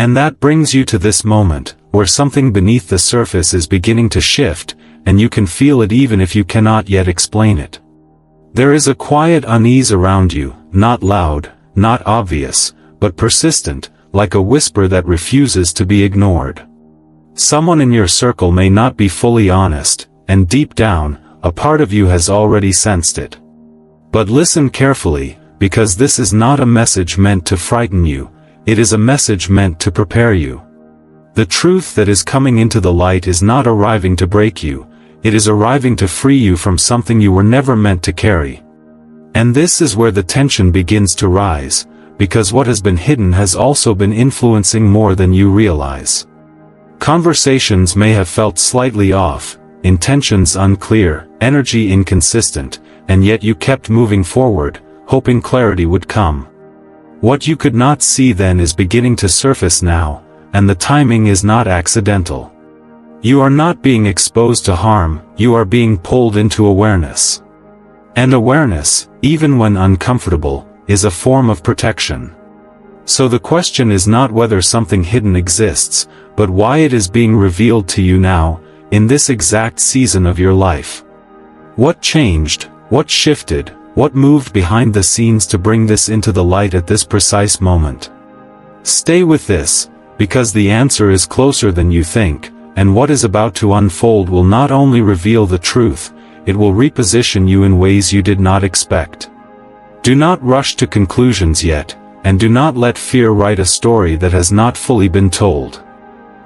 And that brings you to this moment, where something beneath the surface is beginning to shift, and you can feel it even if you cannot yet explain it. There is a quiet unease around you, not loud, not obvious, but persistent, like a whisper that refuses to be ignored. Someone in your circle may not be fully honest, and deep down, a part of you has already sensed it. But listen carefully, because this is not a message meant to frighten you, it is a message meant to prepare you. The truth that is coming into the light is not arriving to break you, it is arriving to free you from something you were never meant to carry. And this is where the tension begins to rise, because what has been hidden has also been influencing more than you realize. Conversations may have felt slightly off, intentions unclear, energy inconsistent, and yet you kept moving forward, hoping clarity would come. What you could not see then is beginning to surface now, and the timing is not accidental. You are not being exposed to harm, you are being pulled into awareness. And awareness, even when uncomfortable, is a form of protection. So the question is not whether something hidden exists, but why it is being revealed to you now, in this exact season of your life. What changed, what shifted, what moved behind the scenes to bring this into the light at this precise moment? Stay with this, because the answer is closer than you think, and what is about to unfold will not only reveal the truth, it will reposition you in ways you did not expect. Do not rush to conclusions yet, and do not let fear write a story that has not fully been told.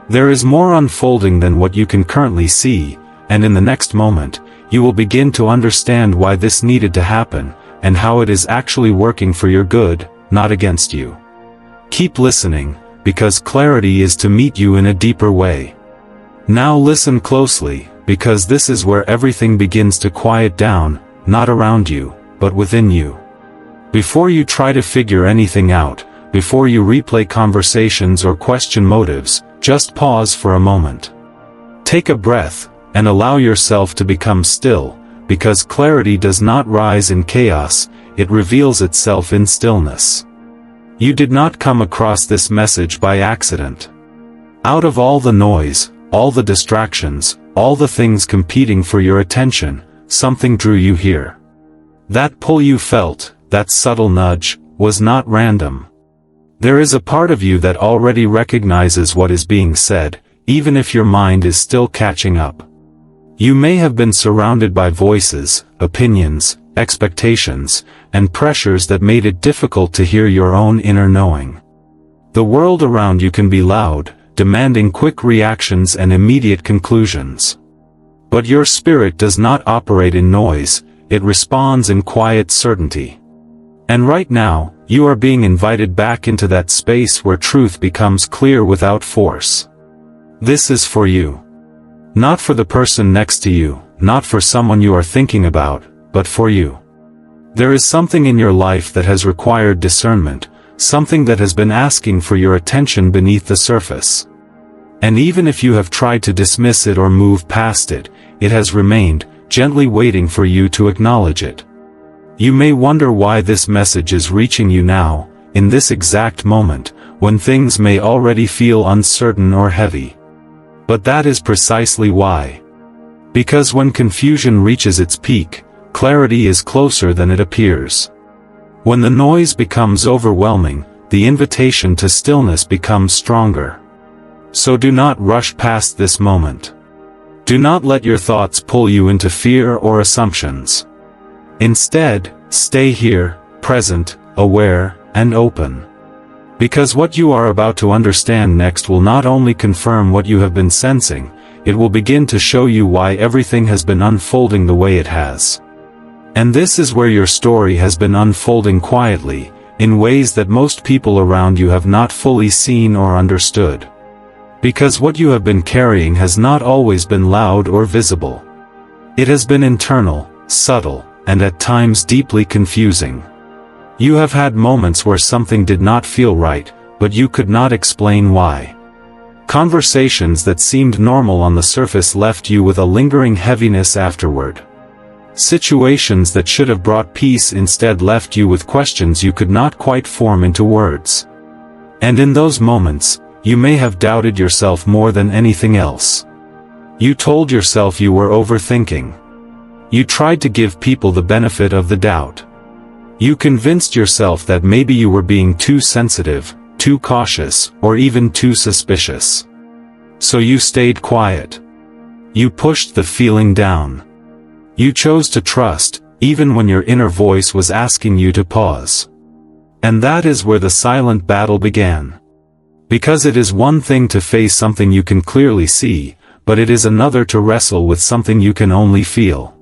There is more unfolding than what you can currently see, and in the next moment, you will begin to understand why this needed to happen, and how it is actually working for your good, not against you. Keep listening, because clarity is to meet you in a deeper way. Now listen closely, because this is where everything begins to quiet down, not around you, but within you. Before you try to figure anything out, before you replay conversations or question motives, just pause for a moment. Take a breath, and allow yourself to become still, because clarity does not rise in chaos, it reveals itself in stillness. You did not come across this message by accident. Out of all the noise, all the distractions, all the things competing for your attention, something drew you here. That pull you felt, that subtle nudge, was not random. There is a part of you that already recognizes what is being said, even if your mind is still catching up. You may have been surrounded by voices, opinions, expectations, and pressures that made it difficult to hear your own inner knowing. The world around you can be loud, demanding quick reactions and immediate conclusions. But your spirit does not operate in noise, it responds in quiet certainty. And right now, you are being invited back into that space where truth becomes clear without force. This is for you. Not for the person next to you, not for someone you are thinking about, but for you. There is something in your life that has required discernment, something that has been asking for your attention beneath the surface. And even if you have tried to dismiss it or move past it, it has remained, gently waiting for you to acknowledge it. You may wonder why this message is reaching you now, in this exact moment, when things may already feel uncertain or heavy. But that is precisely why. Because when confusion reaches its peak, clarity is closer than it appears. When the noise becomes overwhelming, the invitation to stillness becomes stronger. So do not rush past this moment. Do not let your thoughts pull you into fear or assumptions. Instead, stay here, present, aware, and open. Because what you are about to understand next will not only confirm what you have been sensing, it will begin to show you why everything has been unfolding the way it has. And this is where your story has been unfolding quietly, in ways that most people around you have not fully seen or understood. Because what you have been carrying has not always been loud or visible. It has been internal, subtle, and at times deeply confusing. You have had moments where something did not feel right, but you could not explain why. Conversations that seemed normal on the surface left you with a lingering heaviness afterward. Situations that should have brought peace instead left you with questions you could not quite form into words. And in those moments, you may have doubted yourself more than anything else. You told yourself you were overthinking. You tried to give people the benefit of the doubt. You convinced yourself that maybe you were being too sensitive, too cautious, or even too suspicious. So you stayed quiet. You pushed the feeling down. You chose to trust, even when your inner voice was asking you to pause. And that is where the silent battle began. Because it is one thing to face something you can clearly see, but it is another to wrestle with something you can only feel.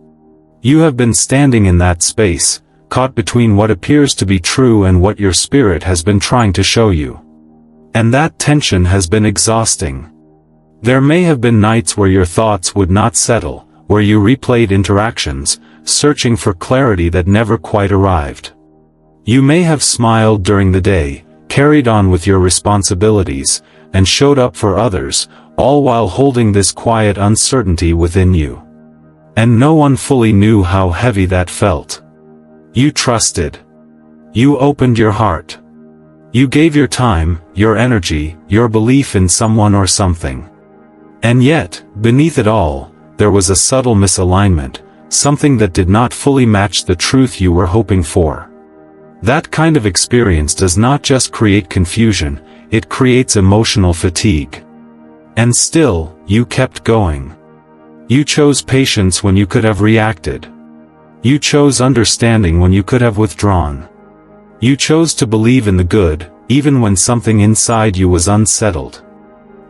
You have been standing in that space, caught between what appears to be true and what your spirit has been trying to show you. And that tension has been exhausting. There may have been nights where your thoughts would not settle, where you replayed interactions, searching for clarity that never quite arrived. You may have smiled during the day, carried on with your responsibilities, and showed up for others, all while holding this quiet uncertainty within you. And no one fully knew how heavy that felt. You trusted. You opened your heart. You gave your time, your energy, your belief in someone or something. And yet, beneath it all, there was a subtle misalignment, something that did not fully match the truth you were hoping for. That kind of experience does not just create confusion, it creates emotional fatigue. And still, you kept going. You chose patience when you could have reacted. You chose understanding when you could have withdrawn. You chose to believe in the good, even when something inside you was unsettled.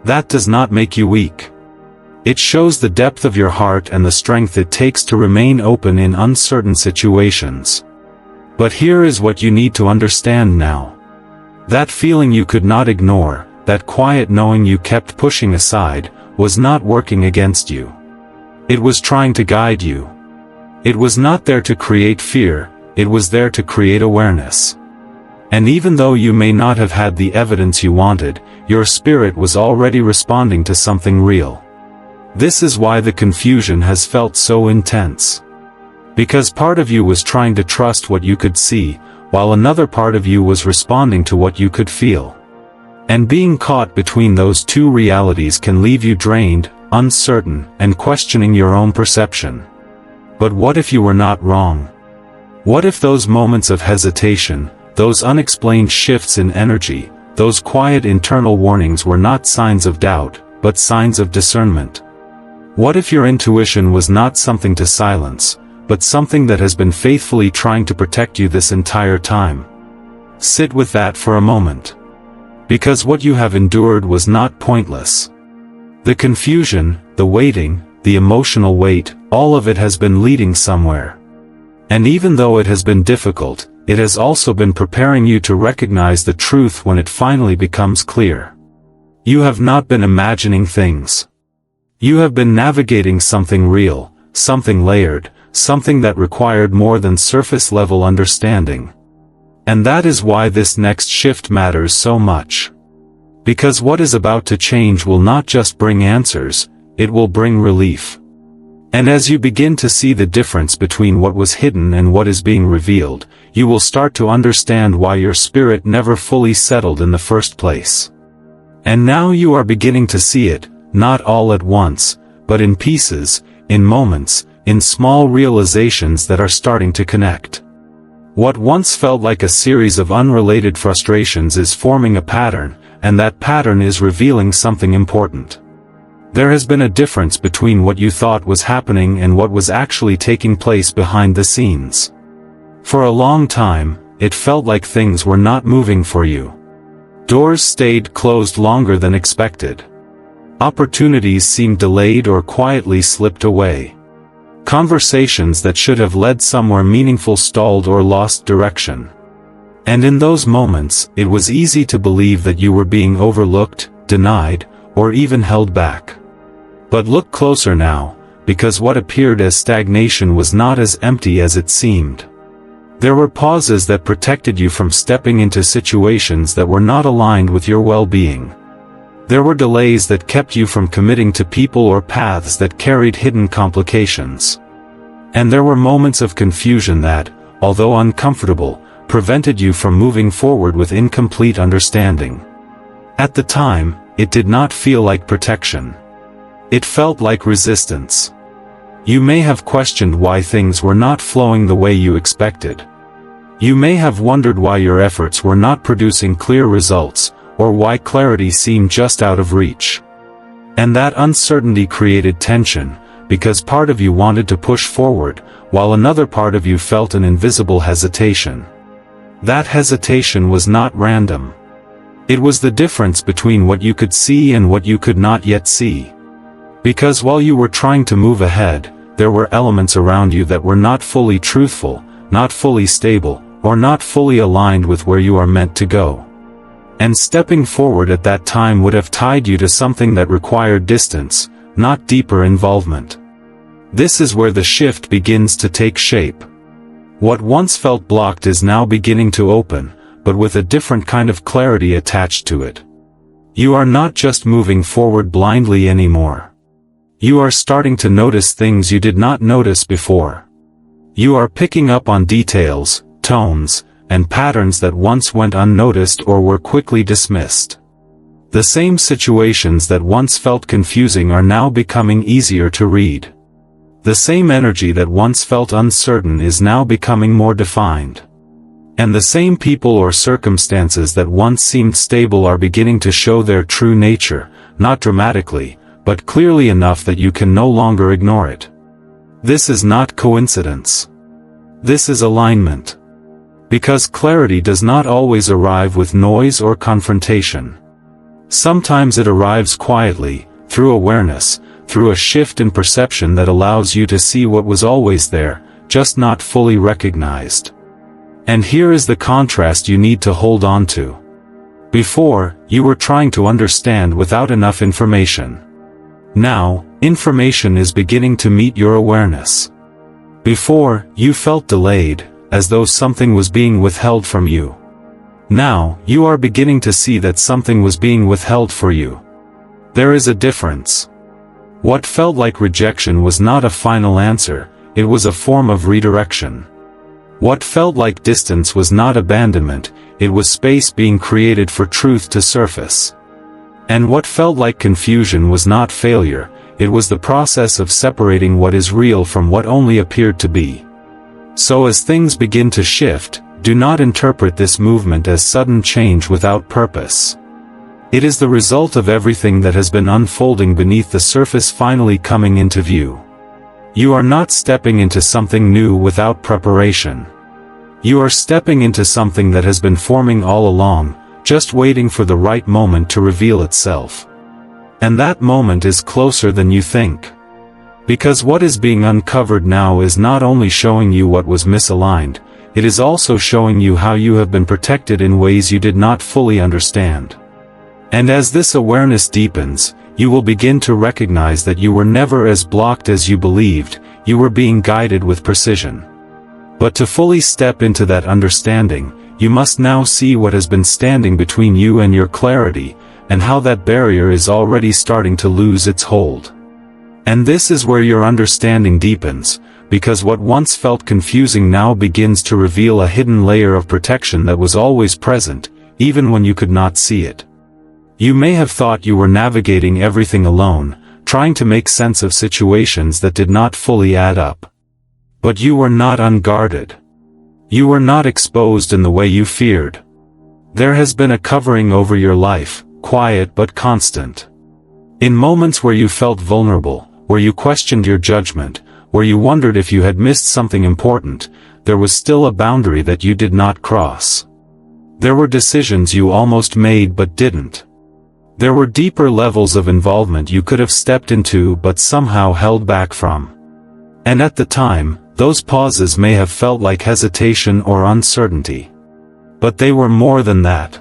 That does not make you weak. It shows the depth of your heart and the strength it takes to remain open in uncertain situations. But here is what you need to understand now. That feeling you could not ignore, that quiet knowing you kept pushing aside, was not working against you. It was trying to guide you. It was not there to create fear, it was there to create awareness. And even though you may not have had the evidence you wanted, your spirit was already responding to something real. This is why the confusion has felt so intense. Because part of you was trying to trust what you could see, while another part of you was responding to what you could feel. And being caught between those two realities can leave you drained, uncertain, and questioning your own perception. But what if you were not wrong? What if those moments of hesitation, those unexplained shifts in energy, those quiet internal warnings were not signs of doubt, but signs of discernment? What if your intuition was not something to silence, but something that has been faithfully trying to protect you this entire time? Sit with that for a moment. Because what you have endured was not pointless. The confusion, the waiting, the emotional weight, all of it has been leading somewhere. And even though it has been difficult, it has also been preparing you to recognize the truth when it finally becomes clear. You have not been imagining things. You have been navigating something real, something layered, something that required more than surface-level understanding. And that is why this next shift matters so much. Because what is about to change will not just bring answers, it will bring relief. And as you begin to see the difference between what was hidden and what is being revealed, you will start to understand why your spirit never fully settled in the first place. And now you are beginning to see it, not all at once, but in pieces, in moments, in small realizations that are starting to connect. What once felt like a series of unrelated frustrations is forming a pattern, and that pattern is revealing something important. There has been a difference between what you thought was happening and what was actually taking place behind the scenes. For a long time, it felt like things were not moving for you. Doors stayed closed longer than expected. Opportunities seemed delayed or quietly slipped away. Conversations that should have led somewhere meaningful stalled or lost direction. And in those moments, it was easy to believe that you were being overlooked, denied, or even held back. But look closer now, because what appeared as stagnation was not as empty as it seemed. There were pauses that protected you from stepping into situations that were not aligned with your well-being. There were delays that kept you from committing to people or paths that carried hidden complications. And there were moments of confusion that, although uncomfortable, prevented you from moving forward with incomplete understanding. At the time, it did not feel like protection. It felt like resistance. You may have questioned why things were not flowing the way you expected. You may have wondered why your efforts were not producing clear results, or why clarity seemed just out of reach. And that uncertainty created tension, because part of you wanted to push forward, while another part of you felt an invisible hesitation. That hesitation was not random. It was the difference between what you could see and what you could not yet see. Because while you were trying to move ahead, there were elements around you that were not fully truthful, not fully stable, or not fully aligned with where you are meant to go. And stepping forward at that time would have tied you to something that required distance, not deeper involvement. This is where the shift begins to take shape. What once felt blocked is now beginning to open, but with a different kind of clarity attached to it. You are not just moving forward blindly anymore. You are starting to notice things you did not notice before. You are picking up on details, tones, and patterns that once went unnoticed or were quickly dismissed. The same situations that once felt confusing are now becoming easier to read. The same energy that once felt uncertain is now becoming more defined. And the same people or circumstances that once seemed stable are beginning to show their true nature, not dramatically, but clearly enough that you can no longer ignore it. This is not coincidence. This is alignment. Because clarity does not always arrive with noise or confrontation. Sometimes it arrives quietly, through awareness, through a shift in perception that allows you to see what was always there, just not fully recognized. And here is the contrast you need to hold on to. Before, you were trying to understand without enough information. Now, information is beginning to meet your awareness. Before, you felt delayed, as though something was being withheld from you. Now, you are beginning to see that something was being withheld for you. There is a difference. What felt like rejection was not a final answer, it was a form of redirection. What felt like distance was not abandonment, it was space being created for truth to surface. And what felt like confusion was not failure, it was the process of separating what is real from what only appeared to be. So as things begin to shift, do not interpret this movement as sudden change without purpose. It is the result of everything that has been unfolding beneath the surface finally coming into view. You are not stepping into something new without preparation. You are stepping into something that has been forming all along, just waiting for the right moment to reveal itself. And that moment is closer than you think. Because what is being uncovered now is not only showing you what was misaligned, it is also showing you how you have been protected in ways you did not fully understand. And as this awareness deepens, you will begin to recognize that you were never as blocked as you believed, you were being guided with precision. But to fully step into that understanding, you must now see what has been standing between you and your clarity, and how that barrier is already starting to lose its hold. And this is where your understanding deepens, because what once felt confusing now begins to reveal a hidden layer of protection that was always present, even when you could not see it. You may have thought you were navigating everything alone, trying to make sense of situations that did not fully add up. But you were not unguarded. You were not exposed in the way you feared. There has been a covering over your life, quiet but constant. In moments where you felt vulnerable, where you questioned your judgment, where you wondered if you had missed something important, there was still a boundary that you did not cross. There were decisions you almost made but didn't. There were deeper levels of involvement you could have stepped into but somehow held back from. And at the time, those pauses may have felt like hesitation or uncertainty. But they were more than that.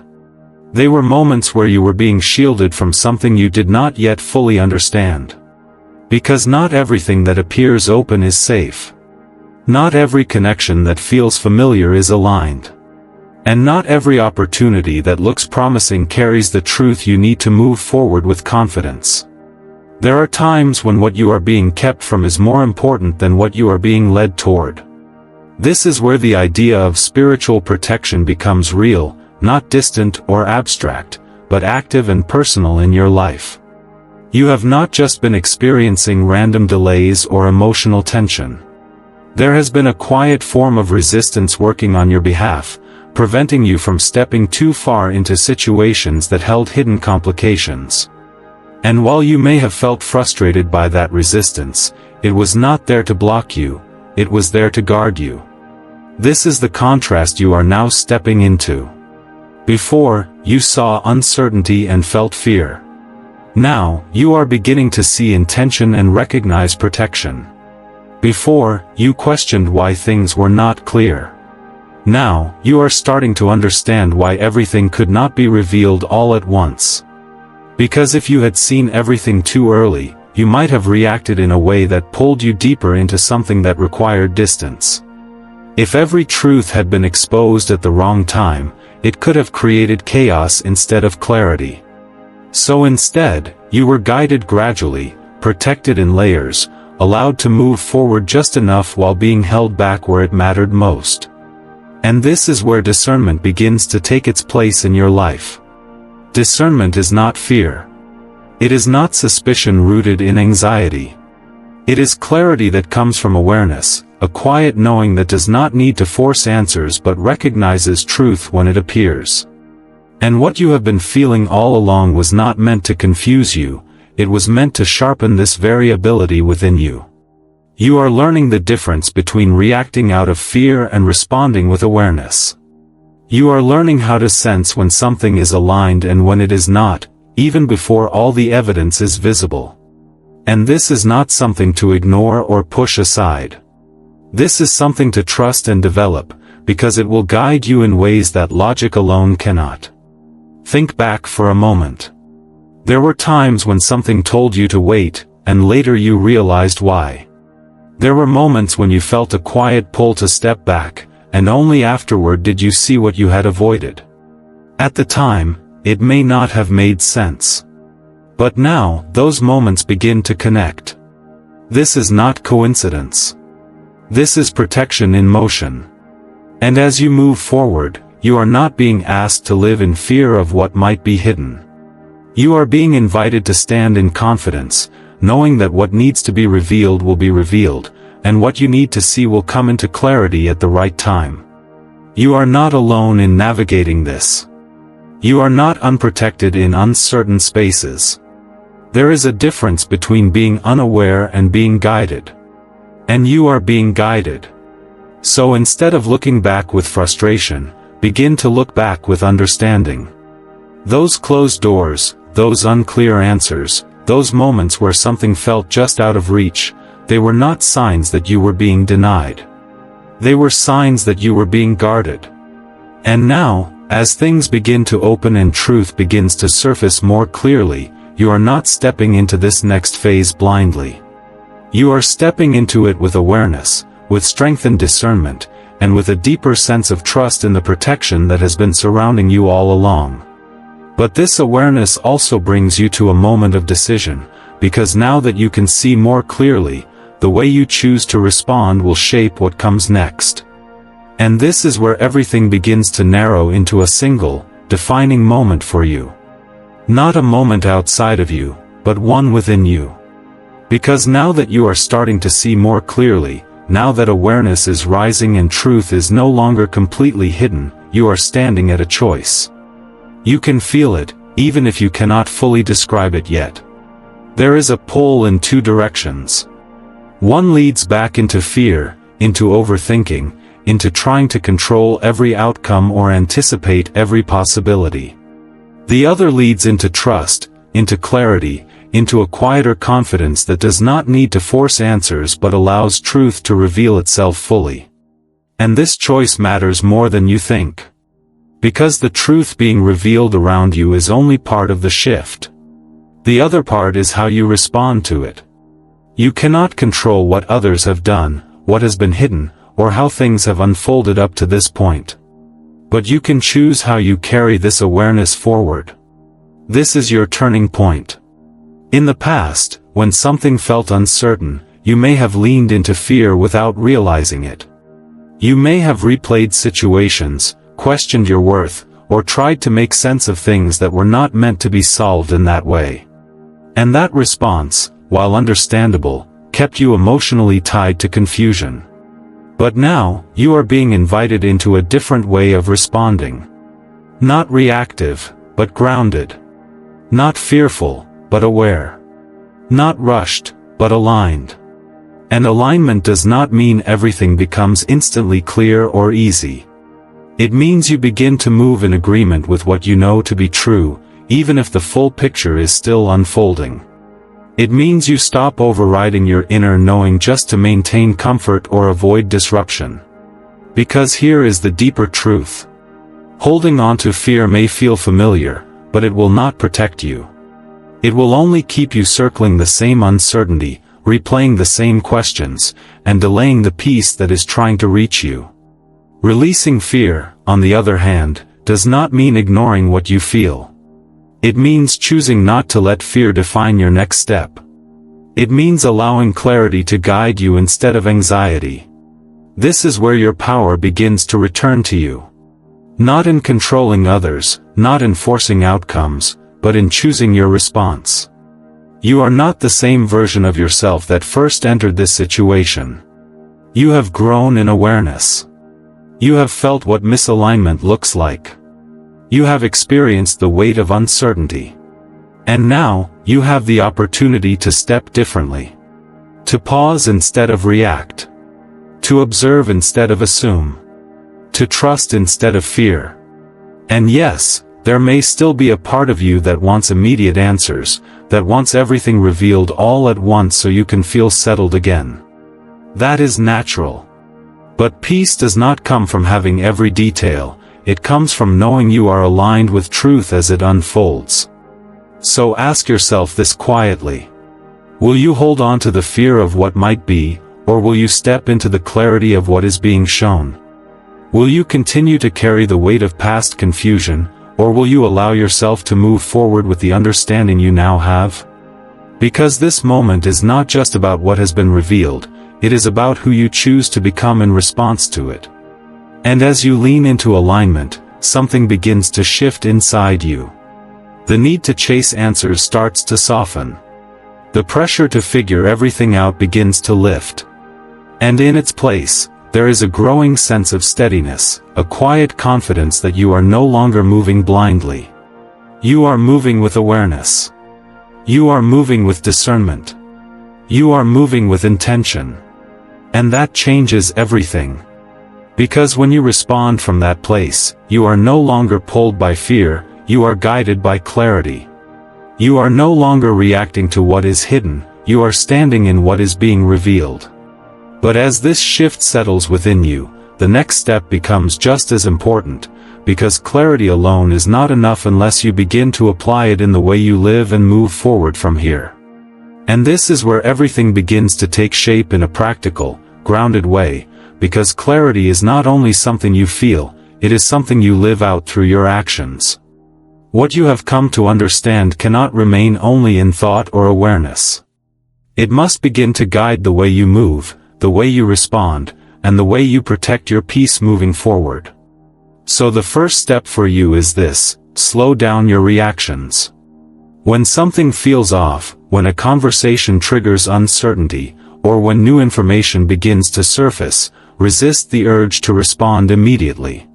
They were moments where you were being shielded from something you did not yet fully understand. Because not everything that appears open is safe. Not every connection that feels familiar is aligned. And not every opportunity that looks promising carries the truth you need to move forward with confidence. There are times when what you are being kept from is more important than what you are being led toward. This is where the idea of spiritual protection becomes real, not distant or abstract, but active and personal in your life. You have not just been experiencing random delays or emotional tension. There has been a quiet form of resistance working on your behalf, preventing you from stepping too far into situations that held hidden complications. And while you may have felt frustrated by that resistance, it was not there to block you, it was there to guard you. This is the contrast you are now stepping into. Before, you saw uncertainty and felt fear. Now, you are beginning to see intention and recognize protection. Before, you questioned why things were not clear. Now, you are starting to understand why everything could not be revealed all at once. Because if you had seen everything too early, you might have reacted in a way that pulled you deeper into something that required distance. If every truth had been exposed at the wrong time, it could have created chaos instead of clarity. So instead, you were guided gradually, protected in layers, allowed to move forward just enough while being held back where it mattered most. And this is where discernment begins to take its place in your life. Discernment is not fear. It is not suspicion rooted in anxiety. It is clarity that comes from awareness, a quiet knowing that does not need to force answers but recognizes truth when it appears. And what you have been feeling all along was not meant to confuse you, it was meant to sharpen this very ability within you. You are learning the difference between reacting out of fear and responding with awareness. You are learning how to sense when something is aligned and when it is not, even before all the evidence is visible. And this is not something to ignore or push aside. This is something to trust and develop, because it will guide you in ways that logic alone cannot. Think back for a moment. There were times when something told you to wait, and later you realized why. There were moments when you felt a quiet pull to step back, and only afterward did you see what you had avoided. At the time, it may not have made sense. But now, those moments begin to connect. This is not coincidence. This is protection in motion. And as you move forward, you are not being asked to live in fear of what might be hidden. You are being invited to stand in confidence, knowing that what needs to be revealed will be revealed, and what you need to see will come into clarity at the right time. You are not alone in navigating this. You are not unprotected in uncertain spaces. There is a difference between being unaware and being guided. And you are being guided. So instead of looking back with frustration, begin to look back with understanding. Those closed doors, those unclear answers, those moments where something felt just out of reach, they were not signs that you were being denied. They were signs that you were being guarded. And now, as things begin to open and truth begins to surface more clearly, you are not stepping into this next phase blindly. You are stepping into it with awareness, with strengthened discernment, and with a deeper sense of trust in the protection that has been surrounding you all along. But this awareness also brings you to a moment of decision, because now that you can see more clearly, the way you choose to respond will shape what comes next. And this is where everything begins to narrow into a single, defining moment for you. Not a moment outside of you, but one within you. Because now that you are starting to see more clearly, now that awareness is rising and truth is no longer completely hidden, you are standing at a choice. You can feel it, even if you cannot fully describe it yet. There is a pull in two directions. One leads back into fear, into overthinking, into trying to control every outcome or anticipate every possibility. The other leads into trust, into clarity, into a quieter confidence that does not need to force answers but allows truth to reveal itself fully. And this choice matters more than you think. Because the truth being revealed around you is only part of the shift. The other part is how you respond to it. You cannot control what others have done, what has been hidden, or how things have unfolded up to this point. But you can choose how you carry this awareness forward. This is your turning point. In the past, when something felt uncertain, you may have leaned into fear without realizing it. You may have replayed situations, questioned your worth, or tried to make sense of things that were not meant to be solved in that way. And that response, while understandable, kept you emotionally tied to confusion. But now, you are being invited into a different way of responding. Not reactive, but grounded. Not fearful, but aware. Not rushed, but aligned. And alignment does not mean everything becomes instantly clear or easy. It means you begin to move in agreement with what you know to be true, even if the full picture is still unfolding. It means you stop overriding your inner knowing just to maintain comfort or avoid disruption. Because here is the deeper truth. Holding on to fear may feel familiar, but it will not protect you. It will only keep you circling the same uncertainty, replaying the same questions, and delaying the peace that is trying to reach you. Releasing fear, on the other hand, does not mean ignoring what you feel. It means choosing not to let fear define your next step. It means allowing clarity to guide you instead of anxiety. This is where your power begins to return to you. Not in controlling others, not in forcing outcomes, but in choosing your response. You are not the same version of yourself that first entered this situation. You have grown in awareness. You have felt what misalignment looks like. You have experienced the weight of uncertainty. And now, you have the opportunity to step differently. To pause instead of react. To observe instead of assume. To trust instead of fear. And yes, there may still be a part of you that wants immediate answers, that wants everything revealed all at once so you can feel settled again. That is natural. But peace does not come from having every detail, it comes from knowing you are aligned with truth as it unfolds. So ask yourself this quietly. Will you hold on to the fear of what might be, or will you step into the clarity of what is being shown? Will you continue to carry the weight of past confusion, or will you allow yourself to move forward with the understanding you now have? Because this moment is not just about what has been revealed, it is about who you choose to become in response to it. And as you lean into alignment, something begins to shift inside you. The need to chase answers starts to soften. The pressure to figure everything out begins to lift. And in its place, there is a growing sense of steadiness, a quiet confidence that you are no longer moving blindly. You are moving with awareness. You are moving with discernment. You are moving with intention. And that changes everything. Because when you respond from that place, you are no longer pulled by fear, you are guided by clarity. You are no longer reacting to what is hidden, you are standing in what is being revealed. But as this shift settles within you, the next step becomes just as important, because clarity alone is not enough unless you begin to apply it in the way you live and move forward from here. And this is where everything begins to take shape in a practical, grounded way, because clarity is not only something you feel, it is something you live out through your actions. What you have come to understand cannot remain only in thought or awareness. It must begin to guide the way you move, the way you respond, and the way you protect your peace moving forward. So the first step for you is this: slow down your reactions. When something feels off, when a conversation triggers uncertainty, or when new information begins to surface, resist the urge to respond immediately.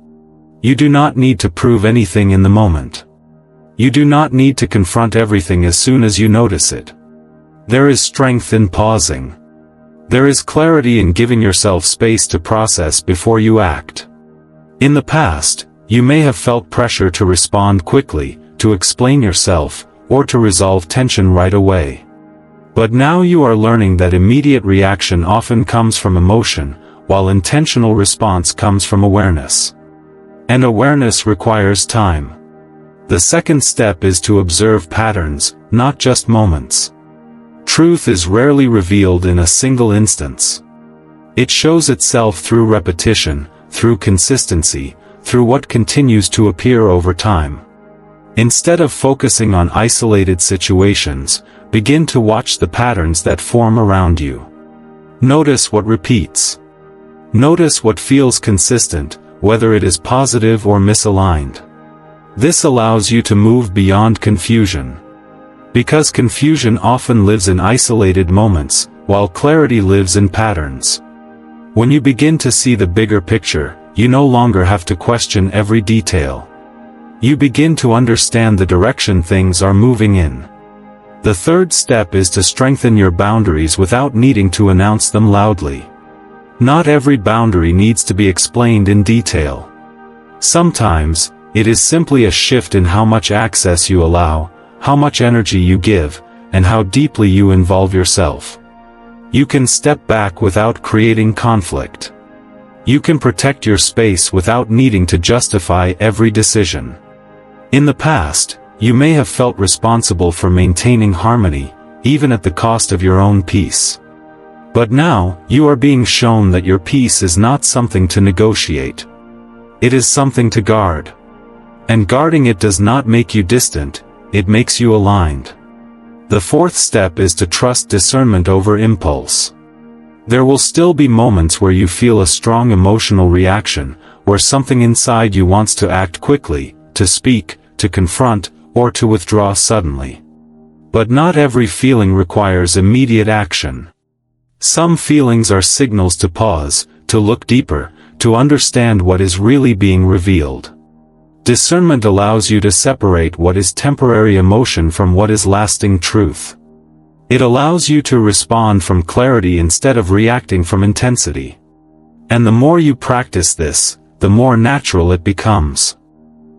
You do not need to prove anything in the moment. You do not need to confront everything as soon as you notice it. There is strength in pausing. There is clarity in giving yourself space to process before you act. In the past, you may have felt pressure to respond quickly, to explain yourself, or to resolve tension right away. But now you are learning that immediate reaction often comes from emotion, while intentional response comes from awareness. And awareness requires time. The second step is to observe patterns, not just moments. Truth is rarely revealed in a single instance. It shows itself through repetition, through consistency, through what continues to appear over time. Instead of focusing on isolated situations, begin to watch the patterns that form around you. Notice what repeats. Notice what feels consistent, whether it is positive or misaligned. This allows you to move beyond confusion. Because confusion often lives in isolated moments, while clarity lives in patterns. When you begin to see the bigger picture, you no longer have to question every detail. You begin to understand the direction things are moving in. The third step is to strengthen your boundaries without needing to announce them loudly. Not every boundary needs to be explained in detail. Sometimes, it is simply a shift in how much access you allow, how much energy you give, and how deeply you involve yourself. You can step back without creating conflict. You can protect your space without needing to justify every decision. In the past, you may have felt responsible for maintaining harmony, even at the cost of your own peace. But now, you are being shown that your peace is not something to negotiate. It is something to guard. And guarding it does not make you distant, it makes you aligned. The fourth step is to trust discernment over impulse. There will still be moments where you feel a strong emotional reaction, where something inside you wants to act quickly, to speak, to confront, or to withdraw suddenly. But not every feeling requires immediate action. Some feelings are signals to pause, to look deeper, to understand what is really being revealed. Discernment allows you to separate what is temporary emotion from what is lasting truth. It allows you to respond from clarity instead of reacting from intensity. And the more you practice this, the more natural it becomes.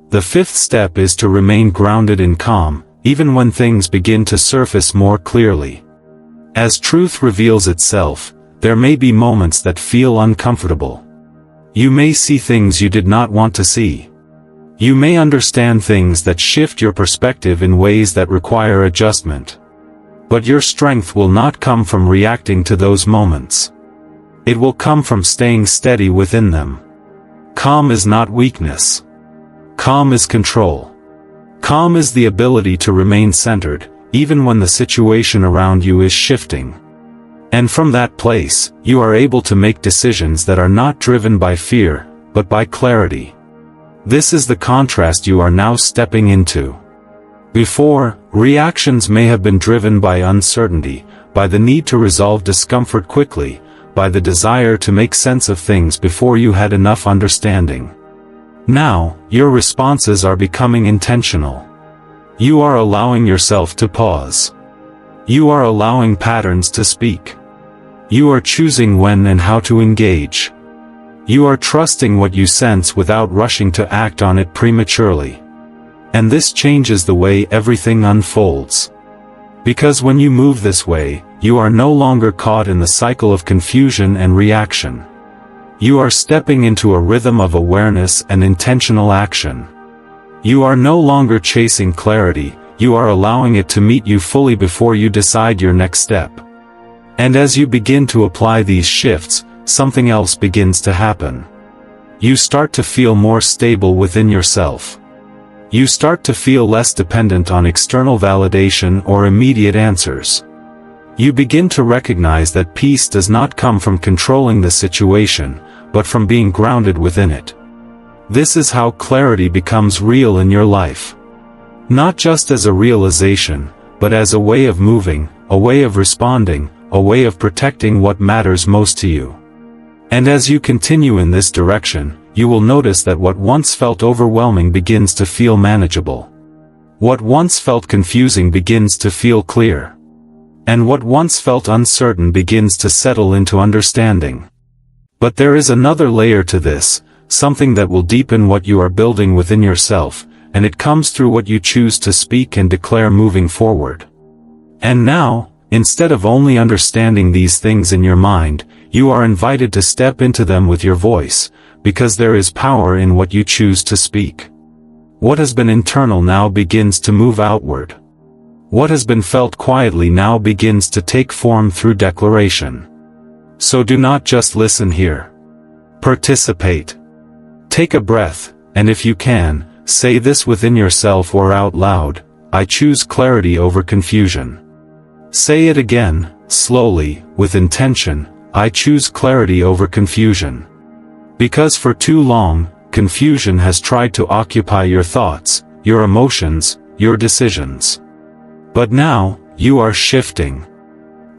The fifth step is to remain grounded in calm, even when things begin to surface more clearly. As truth reveals itself, there may be moments that feel uncomfortable. You may see things you did not want to see. You may understand things that shift your perspective in ways that require adjustment. But your strength will not come from reacting to those moments. It will come from staying steady within them. Calm is not weakness. Calm is control. Calm is the ability to remain centered, even when the situation around you is shifting. And from that place, you are able to make decisions that are not driven by fear, but by clarity. This is the contrast you are now stepping into. Before, reactions may have been driven by uncertainty, by the need to resolve discomfort quickly, by the desire to make sense of things before you had enough understanding. Now, your responses are becoming intentional. You are allowing yourself to pause. You are allowing patterns to speak. You are choosing when and how to engage. You are trusting what you sense without rushing to act on it prematurely. And this changes the way everything unfolds. Because when you move this way, you are no longer caught in the cycle of confusion and reaction. You are stepping into a rhythm of awareness and intentional action. You are no longer chasing clarity, you are allowing it to meet you fully before you decide your next step. And as you begin to apply these shifts, something else begins to happen. You start to feel more stable within yourself. You start to feel less dependent on external validation or immediate answers. You begin to recognize that peace does not come from controlling the situation, but from being grounded within it. This is how clarity becomes real in your life. Not just as a realization, but as a way of moving, a way of responding, a way of protecting what matters most to you. And as you continue in this direction, you will notice that what once felt overwhelming begins to feel manageable. What once felt confusing begins to feel clear. And what once felt uncertain begins to settle into understanding. But there is another layer to this, something that will deepen what you are building within yourself, and it comes through what you choose to speak and declare moving forward. And now, instead of only understanding these things in your mind, you are invited to step into them with your voice, because there is power in what you choose to speak. What has been internal now begins to move outward. What has been felt quietly now begins to take form through declaration. So do not just listen here. Participate. Take a breath, and if you can, say this within yourself or out loud: I choose clarity over confusion. Say it again, slowly, with intention: I choose clarity over confusion. Because for too long, confusion has tried to occupy your thoughts, your emotions, your decisions. But now, you are shifting.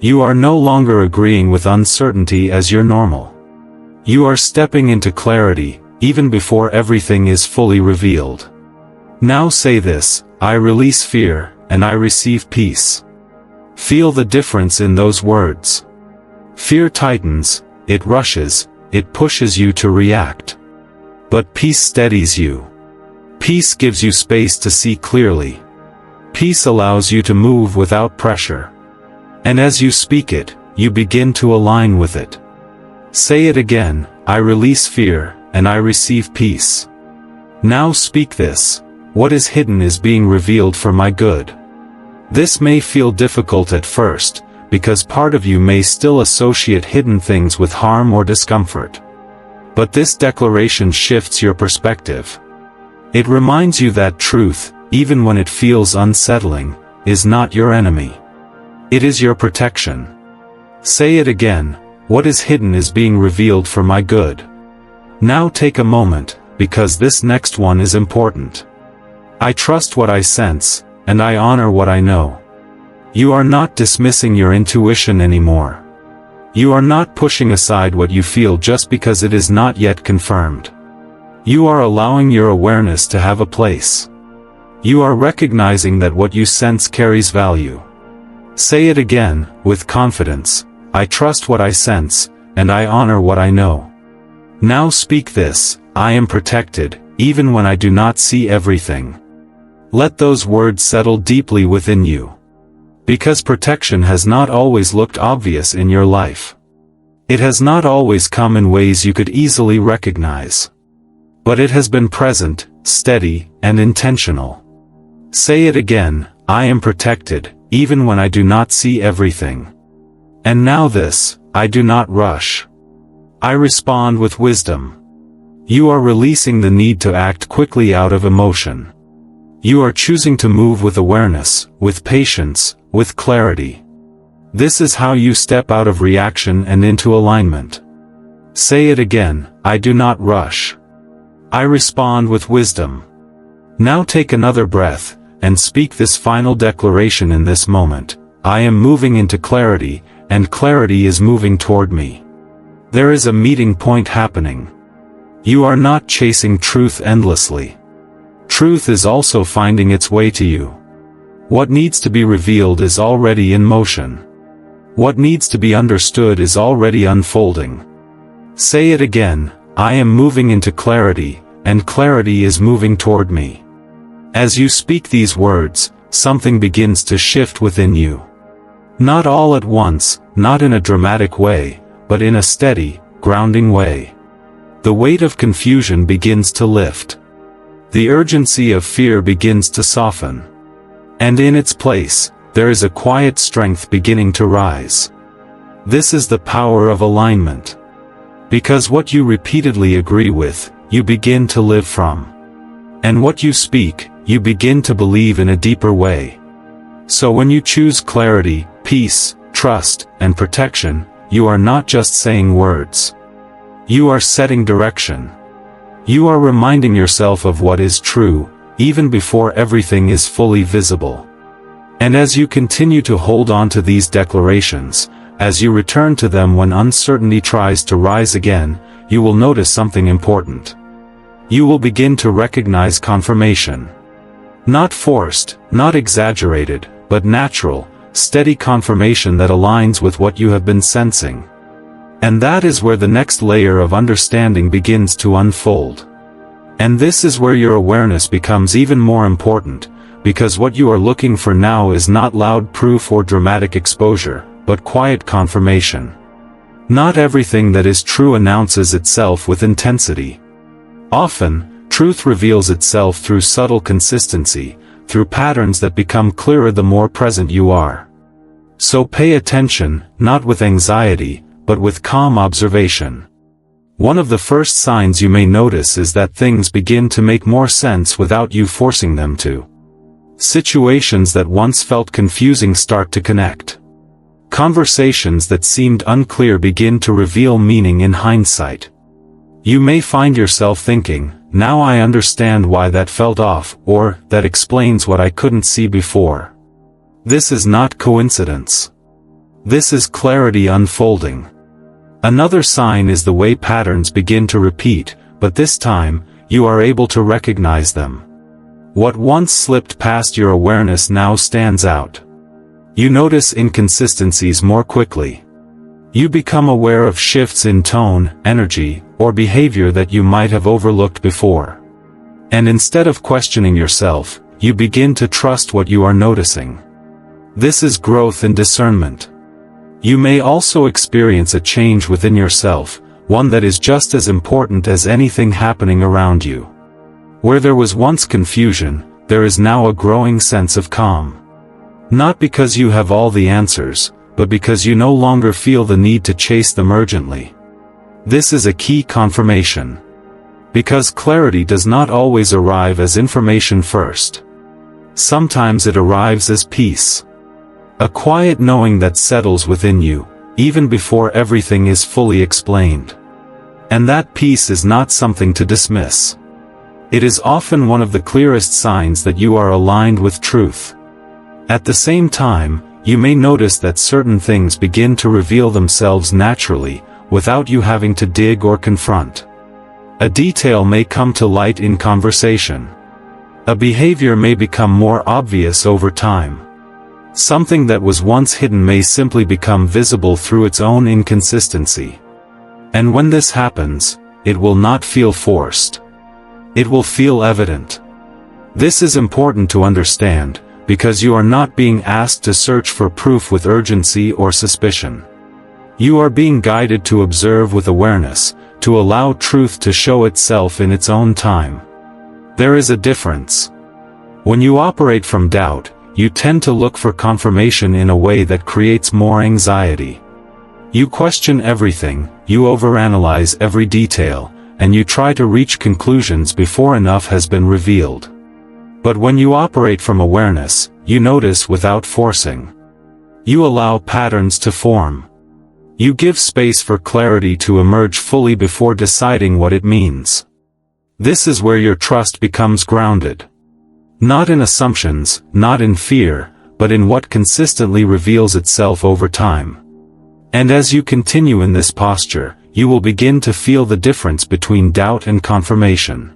You are no longer agreeing with uncertainty as your normal. You are stepping into clarity, even before everything is fully revealed. Now say this: I release fear, and I receive peace. Feel the difference in those words. Fear tightens, it rushes, it pushes you to react. But peace steadies you. Peace gives you space to see clearly. Peace allows you to move without pressure. And as you speak it, you begin to align with it. Say it again: I release fear, and I receive peace. Now speak this: what is hidden is being revealed for my good. This may feel difficult at first, because part of you may still associate hidden things with harm or discomfort. But this declaration shifts your perspective. It reminds you that truth, even when it feels unsettling, is not your enemy. It is your protection. Say it again: what is hidden is being revealed for my good. Now take a moment, because this next one is important. I trust what I sense, and I honor what I know. You are not dismissing your intuition anymore. You are not pushing aside what you feel just because it is not yet confirmed. You are allowing your awareness to have a place. You are recognizing that what you sense carries value. Say it again, with confidence: I trust what I sense, and I honor what I know. Now speak this: I am protected, even when I do not see everything. Let those words settle deeply within you. Because protection has not always looked obvious in your life. It has not always come in ways you could easily recognize. But it has been present, steady, and intentional. Say it again: I am protected, even when I do not see everything. And now this: I do not rush. I respond with wisdom. You are releasing the need to act quickly out of emotion. You are choosing to move with awareness, with patience, with clarity. This is how you step out of reaction and into alignment. Say it again: I do not rush. I respond with wisdom. Now take another breath, and speak this final declaration in this moment: I am moving into clarity, and clarity is moving toward me. There is a meeting point happening. You are not chasing truth endlessly. Truth is also finding its way to you. What needs to be revealed is already in motion. What needs to be understood is already unfolding. Say it again: I am moving into clarity, and clarity is moving toward me. As you speak these words, something begins to shift within you. Not all at once, not in a dramatic way, but in a steady, grounding way. The weight of confusion begins to lift. The urgency of fear begins to soften. And in its place, there is a quiet strength beginning to rise. This is the power of alignment. Because what you repeatedly agree with, you begin to live from. And what you speak, you begin to believe in a deeper way. So when you choose clarity, peace, trust, and protection, you are not just saying words. You are setting direction. You are reminding yourself of what is true, even before everything is fully visible. And as you continue to hold on to these declarations, as you return to them when uncertainty tries to rise again, you will notice something important. You will begin to recognize confirmation. Not forced, not exaggerated, but natural, steady confirmation that aligns with what you have been sensing. And that is where the next layer of understanding begins to unfold. And this is where your awareness becomes even more important, because what you are looking for now is not loud proof or dramatic exposure, but quiet confirmation. Not everything that is true announces itself with intensity. Often, truth reveals itself through subtle consistency, through patterns that become clearer the more present you are. So pay attention, not with anxiety, but with calm observation. One of the first signs you may notice is that things begin to make more sense without you forcing them to. Situations that once felt confusing start to connect. Conversations that seemed unclear begin to reveal meaning in hindsight. You may find yourself thinking, now I understand why that felt off, or, that explains what I couldn't see before. This is not coincidence. This is clarity unfolding. Another sign is the way patterns begin to repeat, but this time, you are able to recognize them. What once slipped past your awareness now stands out. You notice inconsistencies more quickly. You become aware of shifts in tone, energy, or behavior that you might have overlooked before. And instead of questioning yourself, you begin to trust what you are noticing. This is growth in discernment. You may also experience a change within yourself, one that is just as important as anything happening around you. Where there was once confusion, there is now a growing sense of calm. Not because you have all the answers, but because you no longer feel the need to chase them urgently. This is a key confirmation. Because clarity does not always arrive as information first. Sometimes it arrives as peace. A quiet knowing that settles within you, even before everything is fully explained. And that peace is not something to dismiss. It is often one of the clearest signs that you are aligned with truth. At the same time, you may notice that certain things begin to reveal themselves naturally, without you having to dig or confront. A detail may come to light in conversation. A behavior may become more obvious over time. Something that was once hidden may simply become visible through its own inconsistency. And when this happens, it will not feel forced. It will feel evident. This is important to understand, because you are not being asked to search for proof with urgency or suspicion. You are being guided to observe with awareness, to allow truth to show itself in its own time. There is a difference. When you operate from doubt, you tend to look for confirmation in a way that creates more anxiety. You question everything, you overanalyze every detail, and you try to reach conclusions before enough has been revealed. But when you operate from awareness, you notice without forcing. You allow patterns to form. You give space for clarity to emerge fully before deciding what it means. This is where your trust becomes grounded. Not in assumptions, not in fear, but in what consistently reveals itself over time. And as you continue in this posture, you will begin to feel the difference between doubt and confirmation.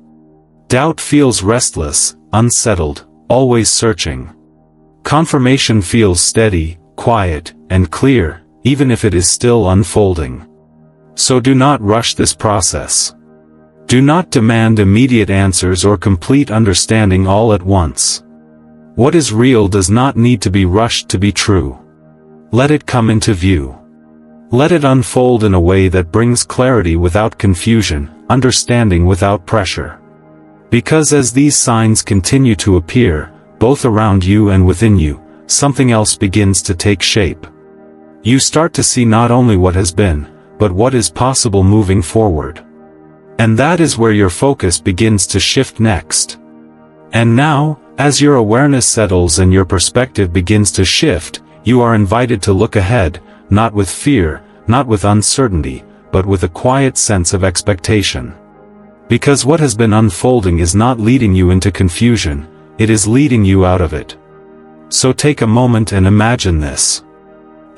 Doubt feels restless, unsettled, always searching. Confirmation feels steady, quiet, and clear, even if it is still unfolding. So do not rush this process. Do not demand immediate answers or complete understanding all at once. What is real does not need to be rushed to be true. Let it come into view. Let it unfold in a way that brings clarity without confusion, understanding without pressure. Because as these signs continue to appear, both around you and within you, something else begins to take shape. You start to see not only what has been, but what is possible moving forward. And that is where your focus begins to shift next. And now, as your awareness settles and your perspective begins to shift, you are invited to look ahead, not with fear, not with uncertainty, but with a quiet sense of expectation. Because what has been unfolding is not leading you into confusion, it is leading you out of it. So take a moment and imagine this.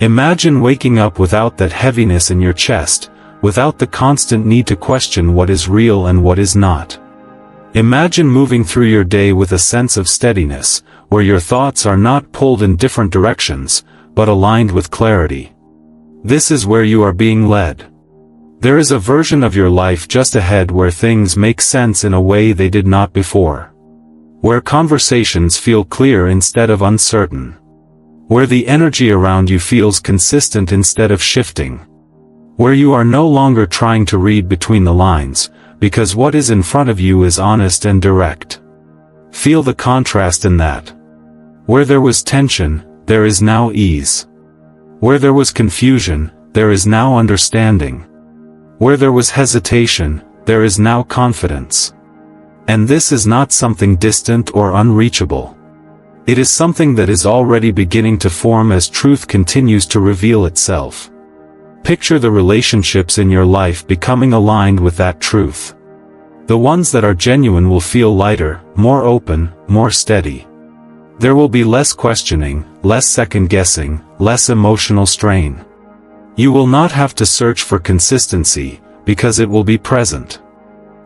Imagine waking up without that heaviness in your chest, without the constant need to question what is real and what is not. Imagine moving through your day with a sense of steadiness, where your thoughts are not pulled in different directions, but aligned with clarity. This is where you are being led. There is a version of your life just ahead where things make sense in a way they did not before. Where conversations feel clear instead of uncertain. Where the energy around you feels consistent instead of shifting. Where you are no longer trying to read between the lines, because what is in front of you is honest and direct. Feel the contrast in that. Where there was tension, there is now ease. Where there was confusion, there is now understanding. Where there was hesitation, there is now confidence. And this is not something distant or unreachable. It is something that is already beginning to form as truth continues to reveal itself. Picture the relationships in your life becoming aligned with that truth. The ones that are genuine will feel lighter, more open, more steady. There will be less questioning, less second-guessing, less emotional strain. You will not have to search for consistency, because it will be present.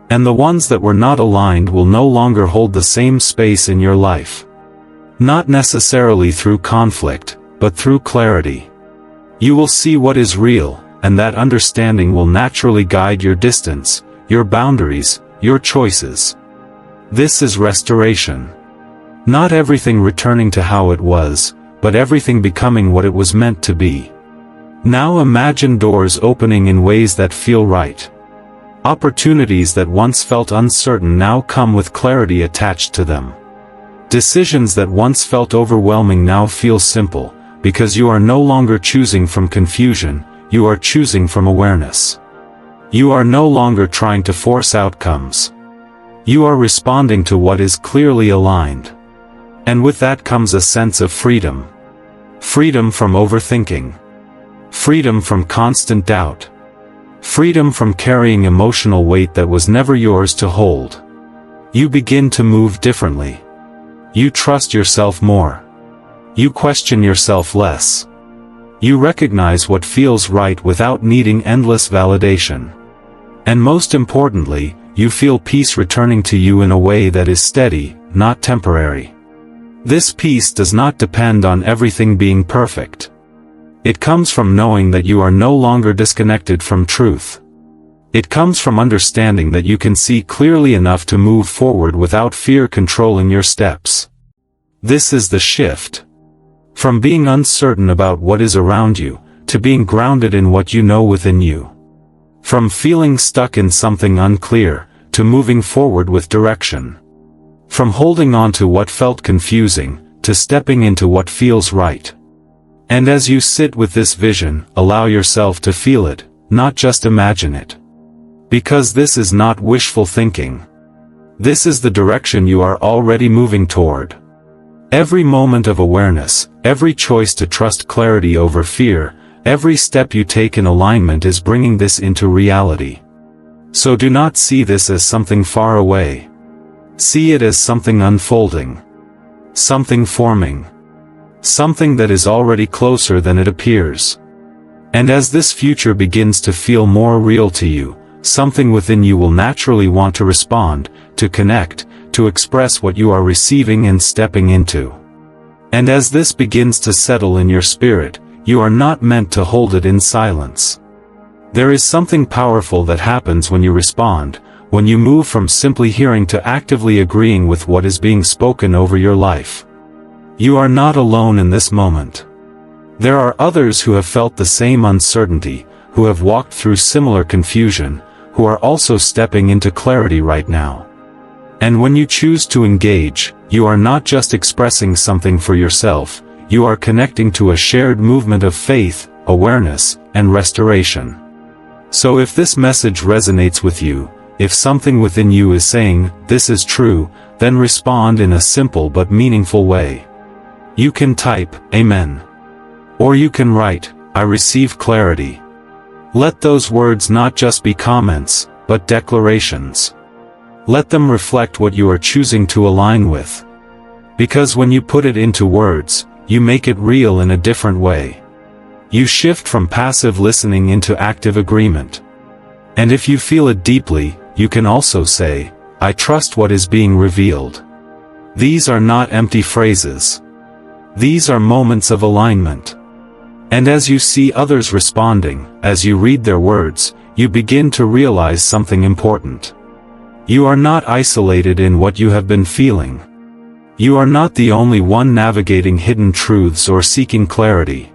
And the ones that were not aligned will no longer hold the same space in your life. Not necessarily through conflict, but through clarity. You will see what is real, and that understanding will naturally guide your distance, your boundaries, your choices. This is restoration. Not everything returning to how it was, but everything becoming what it was meant to be. Now imagine doors opening in ways that feel right. Opportunities that once felt uncertain now come with clarity attached to them. Decisions that once felt overwhelming now feel simple, because you are no longer choosing from confusion, you are choosing from awareness. You are no longer trying to force outcomes. You are responding to what is clearly aligned. And with that comes a sense of freedom. Freedom from overthinking. Freedom from constant doubt. Freedom from carrying emotional weight that was never yours to hold. You begin to move differently. You trust yourself more. You question yourself less. You recognize what feels right without needing endless validation. And most importantly, you feel peace returning to you in a way that is steady, not temporary. This peace does not depend on everything being perfect. It comes from knowing that you are no longer disconnected from truth. It comes from understanding that you can see clearly enough to move forward without fear controlling your steps. This is the shift. From being uncertain about what is around you, to being grounded in what you know within you. From feeling stuck in something unclear, to moving forward with direction. From holding on to what felt confusing, to stepping into what feels right. And as you sit with this vision, allow yourself to feel it, not just imagine it. Because this is not wishful thinking. This is the direction you are already moving toward. Every moment of awareness, every choice to trust clarity over fear, every step you take in alignment is bringing this into reality. So do not see this as something far away. See it as something unfolding. Something forming. Something that is already closer than it appears. And as this future begins to feel more real to you, something within you will naturally want to respond, to connect, to express what you are receiving and stepping into. And as this begins to settle in your spirit, you are not meant to hold it in silence. There is something powerful that happens when you respond, when you move from simply hearing to actively agreeing with what is being spoken over your life. You are not alone in this moment. There are others who have felt the same uncertainty, who have walked through similar confusion, who are also stepping into clarity right now. And when you choose to engage, you are not just expressing something for yourself, you are connecting to a shared movement of faith, awareness, and restoration. So if this message resonates with you, if something within you is saying, "This is true," then respond in a simple but meaningful way. You can type, "Amen." Or you can write, "I receive clarity." Let those words not just be comments, but declarations. Let them reflect what you are choosing to align with. Because when you put it into words, you make it real in a different way. You shift from passive listening into active agreement. And if you feel it deeply, you can also say, "I trust what is being revealed." These are not empty phrases. These are moments of alignment. And as you see others responding, as you read their words, you begin to realize something important. You are not isolated in what you have been feeling. You are not the only one navigating hidden truths or seeking clarity.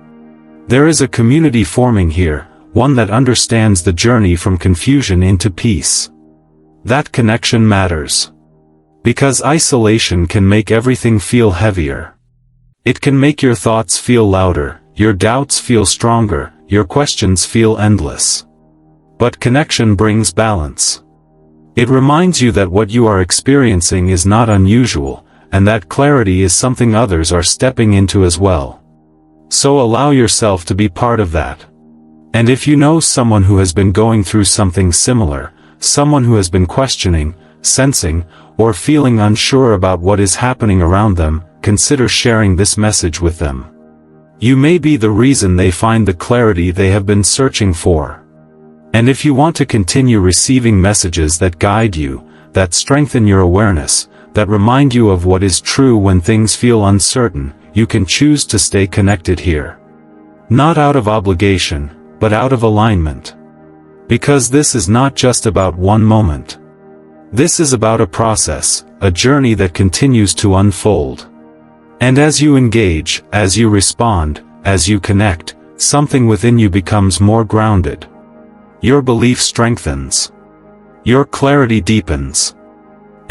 There is a community forming here, one that understands the journey from confusion into peace. That connection matters. Because isolation can make everything feel heavier. It can make your thoughts feel louder, your doubts feel stronger, your questions feel endless. But connection brings balance. It reminds you that what you are experiencing is not unusual, and that clarity is something others are stepping into as well. So allow yourself to be part of that. And if you know someone who has been going through something similar, someone who has been questioning, sensing, or feeling unsure about what is happening around them, consider sharing this message with them. You may be the reason they find the clarity they have been searching for. And if you want to continue receiving messages that guide you, that strengthen your awareness, that remind you of what is true when things feel uncertain, you can choose to stay connected here. Not out of obligation, but out of alignment. Because this is not just about one moment. This is about a process, a journey that continues to unfold. And as you engage, as you respond, as you connect, something within you becomes more grounded. Your belief strengthens. Your clarity deepens.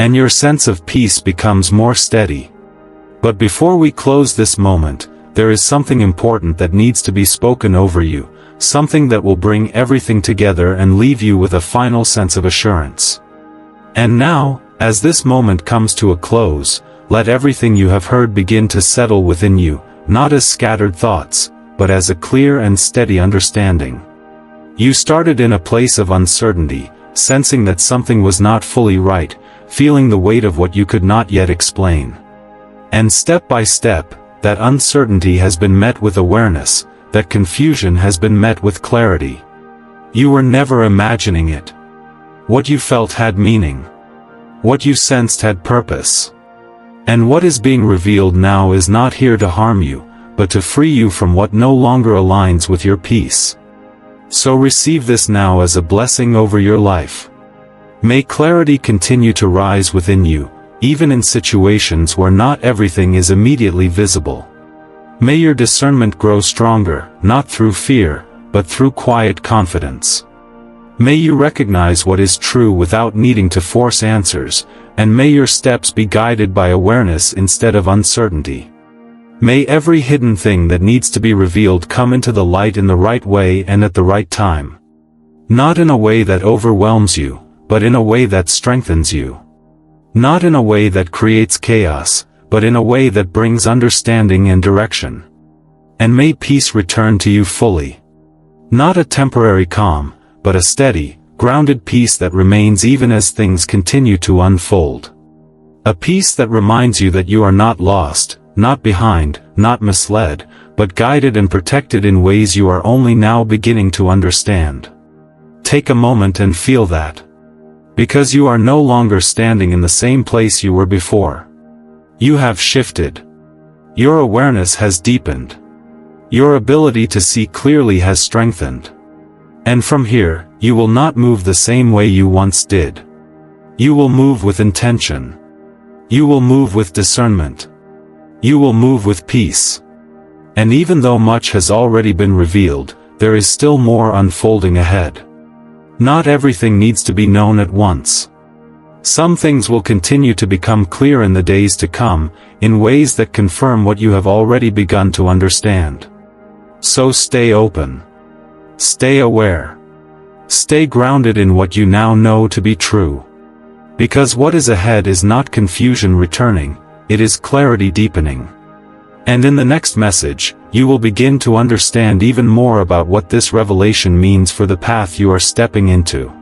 And your sense of peace becomes more steady. But before we close this moment, there is something important that needs to be spoken over you, something that will bring everything together and leave you with a final sense of assurance. And now, as this moment comes to a close, let everything you have heard begin to settle within you, not as scattered thoughts, but as a clear and steady understanding. You started in a place of uncertainty, sensing that something was not fully right, feeling the weight of what you could not yet explain. And step by step, that uncertainty has been met with awareness, that confusion has been met with clarity. You were never imagining it. What you felt had meaning. What you sensed had purpose. And what is being revealed now is not here to harm you, but to free you from what no longer aligns with your peace. So receive this now as a blessing over your life. May clarity continue to rise within you, even in situations where not everything is immediately visible. May your discernment grow stronger, not through fear, but through quiet confidence. May you recognize what is true without needing to force answers, and may your steps be guided by awareness instead of uncertainty. May every hidden thing that needs to be revealed come into the light in the right way and at the right time. Not in a way that overwhelms you, but in a way that strengthens you. Not in a way that creates chaos, but in a way that brings understanding and direction. And may peace return to you fully. Not a temporary calm, but a steady, grounded peace that remains even as things continue to unfold. A peace that reminds you that you are not lost, not behind, not misled, but guided and protected in ways you are only now beginning to understand. Take a moment and feel that. Because you are no longer standing in the same place you were before. You have shifted. Your awareness has deepened. Your ability to see clearly has strengthened. And from here, you will not move the same way you once did. You will move with intention. You will move with discernment. You will move with peace. And even though much has already been revealed, there is still more unfolding ahead. Not everything needs to be known at once. Some things will continue to become clear in the days to come, in ways that confirm what you have already begun to understand. So stay open. Stay aware. Stay grounded in what you now know to be true. Because what is ahead is not confusion returning, it is clarity deepening. And in the next message, you will begin to understand even more about what this revelation means for the path you are stepping into.